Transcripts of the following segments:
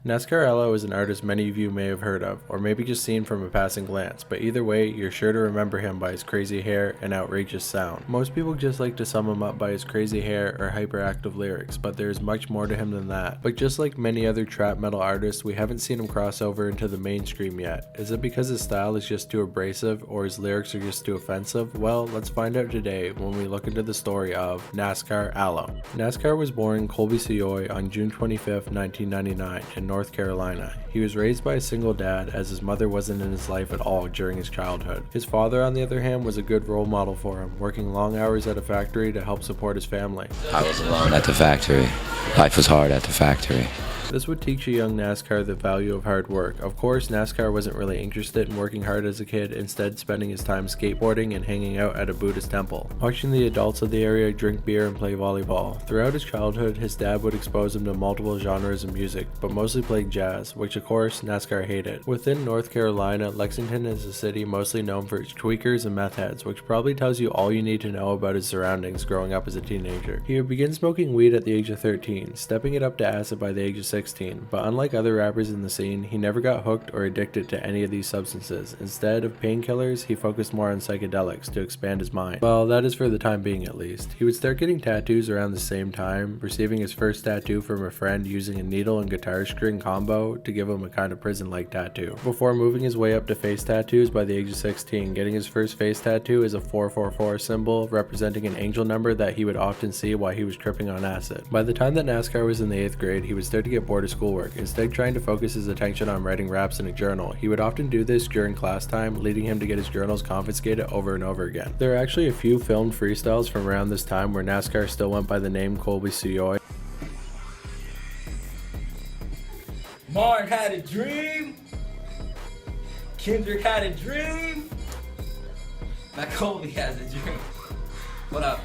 Nascar Aloe is an artist many of you may have heard of, or maybe just seen from a passing glance, but either way, you're sure to remember him by his crazy hair and outrageous sound. Most people just like to sum him up by his crazy hair or hyperactive lyrics, but there is much more to him than that. But just like many other trap metal artists, we haven't seen him cross over into the mainstream yet. Is it because his style is just too abrasive, or his lyrics are just too offensive? Well, let's find out today when we look into the story of Nascar Aloe. Nascar was born in Colby, Soyoy on June 25, 1999 in North Carolina. He was raised by a single dad, as his mother wasn't in his life at all during his childhood. His father, on the other hand, was a good role model for him, working long hours at a factory to help support his family. I was alone at the factory. Life was hard at the factory. This would teach a young Nascar the value of hard work. Of course, Nascar wasn't really interested in working hard as a kid, instead spending his time skateboarding and hanging out at a Buddhist temple, watching the adults of the area drink beer and play volleyball. Throughout his childhood, his dad would expose him to multiple genres of music, but mostly played jazz, which of course, Nascar hated. Within North Carolina, Lexington is a city mostly known for its tweakers and meth heads, which probably tells you all you need to know about his surroundings growing up as a teenager. He would begin smoking weed at the age of 13, stepping it up to acid by the age of 16, but unlike other rappers in the scene, he never got hooked or addicted to any of these substances. Instead of painkillers, he focused more on psychedelics to expand his mind. Well, that is for the time being at least. He would start getting tattoos around the same time, receiving his first tattoo from a friend using a needle and guitar string combo to give him a kind of prison-like tattoo, before moving his way up to face tattoos by the age of 16, getting his first face tattoo is a 444 symbol representing an angel number that he would often see while he was tripping on acid. By the time that Nascar was in the 8th grade, he would start to get bored of schoolwork, instead trying to focus his attention on writing raps in a journal. He would often do this during class time, leading him to get his journals confiscated over and over again. There are actually a few filmed freestyles from around this time where Nascar still went by the name Colby Soyoy. Mark had a dream. Kendrick had a dream. Now Colby has a dream. What up?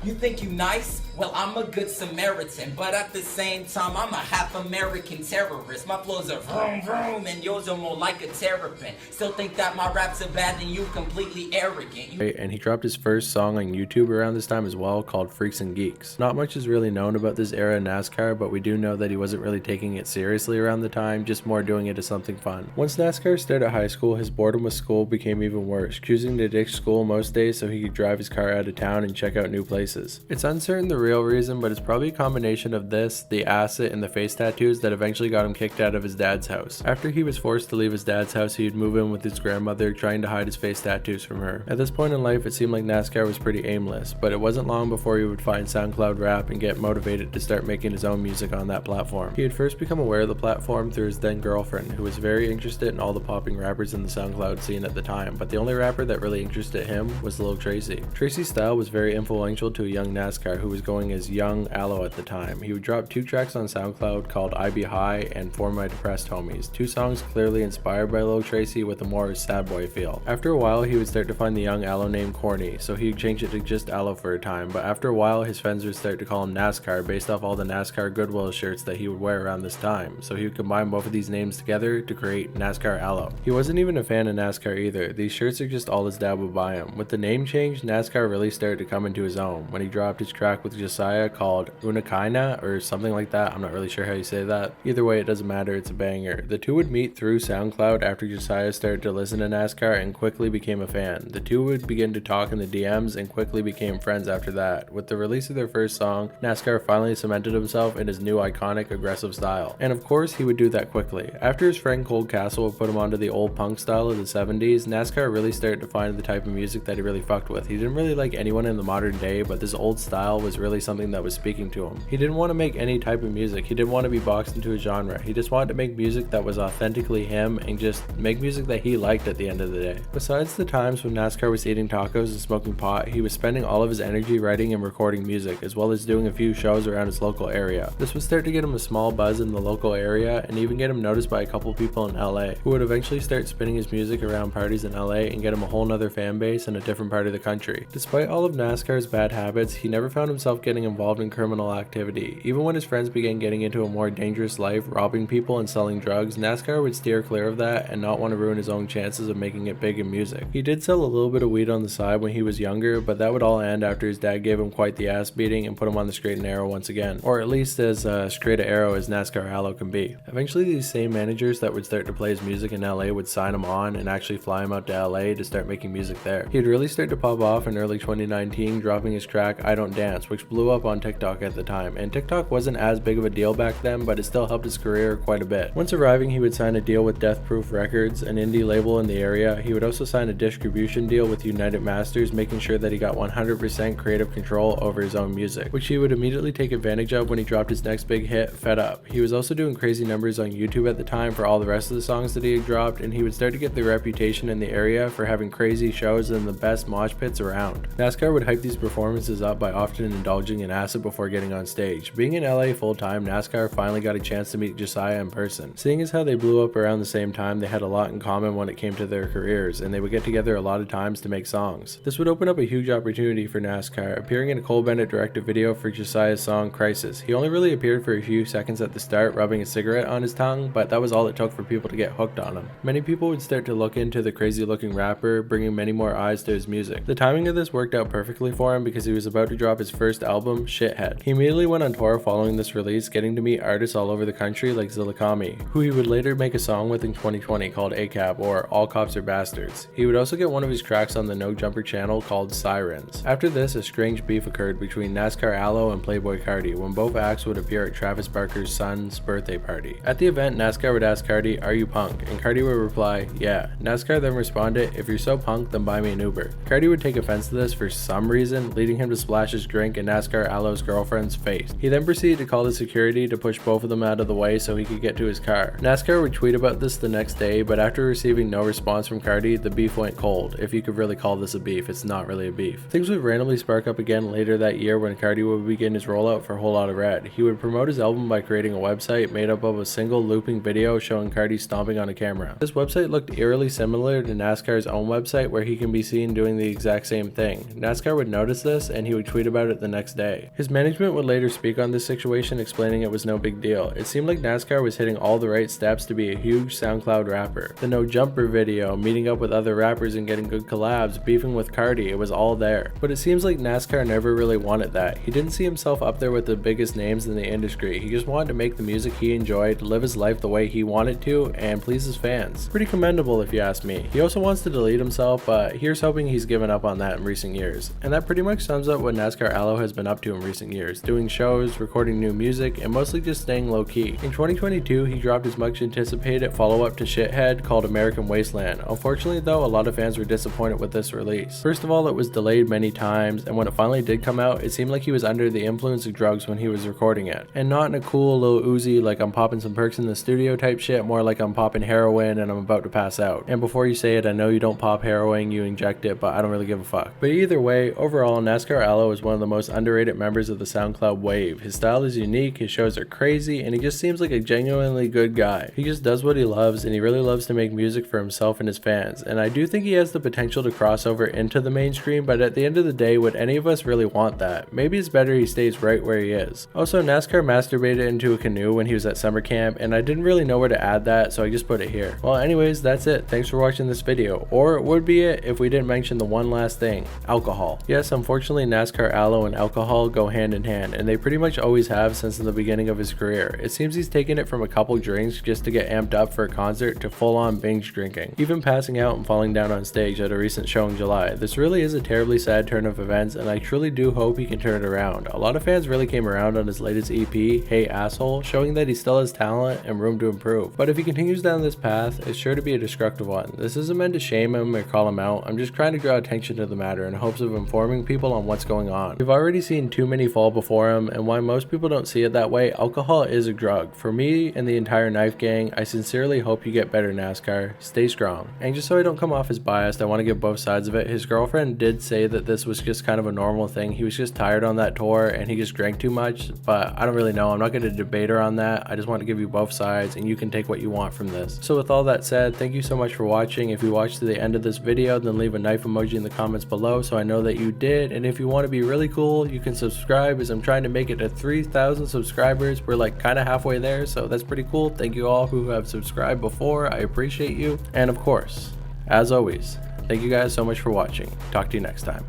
You think you nice? Well, I'm a good Samaritan, but at the same time, I'm a half-American terrorist. My flows are vroom vroom, and yours are more like a terrapin. Still think that my raps are bad, and you completely arrogant. And he dropped his first song on YouTube around this time as well, called Freaks and Geeks. Not much is really known about this era in NASCAR, but we do know that he wasn't really taking it seriously around the time, just more doing it as something fun. Once NASCAR started high school, his boredom with school became even worse, choosing to ditch school most days so he could drive his car out of town and check out new places. It's uncertain the real reason, but it's probably a combination of this, the acid, and the face tattoos that eventually got him kicked out of his dad's house. After he was forced to leave his dad's house, he'd move in with his grandmother, trying to hide his face tattoos from her. At this point in life, it seemed like NASCAR was pretty aimless, but it wasn't long before he would find SoundCloud rap and get motivated to start making his own music on that platform. He had first become aware of the platform through his then girlfriend, who was very interested in all the popping rappers in the SoundCloud scene at the time, but the only rapper that really interested him was Lil Tracy. Tracy's style was very influential to a young NASCAR who was going as Young Aloe at the time. He would drop 2 tracks on SoundCloud called I Be High and For My Depressed Homies, 2 songs clearly inspired by Lil Tracy with a more sad boy feel. After a while, he would start to find the Young Aloe name corny, so he'd change it to just Aloe for a time, but after a while, his friends would start to call him NASCAR based off all the NASCAR Goodwill shirts that he would wear around this time, so he would combine both of these names together to create Nascar Aloe. He wasn't even a fan of NASCAR either. These shirts are just all his dad would buy him. With the name change, NASCAR really started to come into his own when he dropped his track with Josiah called Unakaina or something like that. I'm not really sure how you say that. Either way, it doesn't matter, it's a banger. The two would meet through SoundCloud after Josiah started to listen to NASCAR and quickly became a fan. The two would begin to talk in the DMs and quickly became friends after that. With the release of their first song, NASCAR finally cemented himself in his new iconic aggressive style. And of course, he would do that quickly. After his friend Cold Castle would put him onto the old punk style of the 70s, NASCAR really started to find the type of music that he really fucked with. He didn't really like anyone in the modern day, but this old style was really something that was speaking to him. He didn't want to make any type of music. He didn't want to be boxed into a genre. He just wanted to make music that was authentically him and just make music that he liked at the end of the day. Besides the times when NASCAR was eating tacos and smoking pot, he was spending all of his energy writing and recording music, as well as doing a few shows around his local area. This would start to get him a small buzz in the local area and even get him noticed by a couple people in LA, who would eventually start spinning his music around parties in LA and get him a whole nother fan base in a different part of the country. Despite all of NASCAR's bad habits, he never found himself getting involved in criminal activity. Even when his friends began getting into a more dangerous life, robbing people and selling drugs, Nascar would steer clear of that and not want to ruin his own chances of making it big in music. He did sell a little bit of weed on the side when he was younger, but that would all end after his dad gave him quite the ass beating and put him on the straight and narrow once again, or at least as straight a arrow as Nascar Aloe can be. Eventually these same managers that would start to play his music in LA would sign him on and actually fly him out to LA to start making music there. He'd really start to pop off in early 2019, dropping his track I Don't Dance, which blew up on TikTok at the time, and TikTok wasn't as big of a deal back then, but it still helped his career quite a bit. Once arriving, he would sign a deal with Death Proof Records, an indie label in the area. He would also sign a distribution deal with United Masters, making sure that he got 100% creative control over his own music, which he would immediately take advantage of when he dropped his next big hit, Fed Up. He was also doing crazy numbers on YouTube at the time for all the rest of the songs that he had dropped, and he would start to get the reputation in the area for having crazy shows and the best mosh pits around. Nascar would hype these performances up by often indulging in acid before getting on stage. Being in LA full time, Nascar finally got a chance to meet Josiah in person. Seeing as how they blew up around the same time, they had a lot in common when it came to their careers, and they would get together a lot of times to make songs. This would open up a huge opportunity for Nascar, appearing in a Cole Bennett directed video for Josiah's song Crisis. He only really appeared for a few seconds at the start, rubbing a cigarette on his tongue, but that was all it took for people to get hooked on him. Many people would start to look into the crazy looking rapper, bringing many more eyes to his music. The timing of this worked out perfectly for him because he was about to drop his first album, Shithead. He immediately went on tour following this release, getting to meet artists all over the country like Zillakami, who he would later make a song with in 2020 called ACAB, or All Cops Are Bastards. He would also get one of his tracks on the No Jumper channel called Sirens. After this, a strange beef occurred between Nascar Aloe and Playboi Carti when both acts would appear at Travis Barker's son's birthday party. At the event, Nascar would ask Carti, "Are you punk?" and Carti would reply, "Yeah." Nascar then responded, "If you're so punk, then buy me an Uber." Carti would take offense to this for some reason, leading him to splash his drink in Nascar Aloe's girlfriend's face. He then proceeded to call the security to push both of them out of the way so he could get to his car. Nascar would tweet about this the next day, but after receiving no response from Carti, the beef went cold. If you could really call this a beef, it's not really a beef. Things would randomly spark up again later that year when Carti would begin his rollout for Whole Lotta Red. He would promote his album by creating a website made up of a single looping video showing Carti stomping on a camera. This website looked eerily similar to Nascar's own website, where he can be seen doing the exact same thing. Nascar would notice this and he would tweet about it the next day. His management would later speak on this situation, explaining it was no big deal. It seemed like Nascar was hitting all the right steps to be a huge SoundCloud rapper. The No Jumper video, meeting up with other rappers and getting good collabs, beefing with Carti, it was all there. But it seems like Nascar never really wanted that. He didn't see himself up there with the biggest names in the industry. He just wanted to make the music he enjoyed, live his life the way he wanted to, and please his fans. Pretty commendable if you ask me. He also wants to delete himself, but here's hoping he's given up on that in recent years. And that pretty much sums up what Nascar Aloe has been up to in recent years, doing shows, recording new music, and mostly just staying low key. In 2022, he dropped his much anticipated follow-up to Shithead called American Wasteland. Unfortunately though, a lot of fans were disappointed with this release. First of all, it was delayed many times, and when it finally did come out, it seemed like he was under the influence of drugs when he was recording it. And not in a cool little Uzi like I'm popping some perks in the studio type shit, more like I'm popping heroin and I'm about to pass out. And before you say it, I know you don't pop heroin, you inject it, but I don't really give a fuck. But either way, overall, Nascar Aloe is one of the most underrated members of the SoundCloud wave. His style is unique, his shows are crazy, and he just seems like a genuinely good guy. He just does what he loves, and he really loves to make music for himself and his fans. And I do think he has the potential to cross over into the mainstream, but at the end of the day, would any of us really want that? Maybe it's better he stays right where he is. Also, Nascar masturbated into a canoe when he was at summer camp, and I didn't really know where to add that, so I just put it here. Well, anyways, that's it. Thanks for watching this video. Or it would be it if we didn't mention the one last thing: alcohol. Yes, unfortunately, Nascar Aloe and alcohol go hand in hand, and they pretty much always have since the beginning of his career. It seems he's taken it from a couple drinks just to get amped up for a concert to full-on binge drinking, even passing out and falling down on stage at a recent show in July. This really is a terribly sad turn of events, and I truly do hope he can turn it around. A lot of fans really came around on his latest EP, Hey Asshole, showing that he still has talent and room to improve. But if he continues down this path, it's sure to be a destructive one. This isn't meant to shame him or call him out. I'm just trying to draw attention to the matter in hopes of informing people on what's going on. We've already seen too many fall before him, and while most people don't see it that way, alcohol is a drug. For me and the entire Knife Gang, I sincerely hope you get better, Nascar. Stay strong. And just so I don't come off as biased, I want to give both sides of it. His girlfriend did say that this was just kind of a normal thing. He was just tired on that tour and he just drank too much, but I don't really know. I'm not going to debate her on that. I just want to give you both sides and you can take what you want from this. So with all that said, thank you so much for watching. If you watched to the end of this video, then leave a knife emoji in the comments below so I know that you did. And if you want to be really cool, you you can subscribe, as I'm trying to make it to 3,000 subscribers. We're like kind of halfway there, so that's pretty cool. Thank you all who have subscribed before. I appreciate you. And of course, as always, thank you guys so much for watching. Talk to you next time.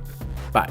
Bye.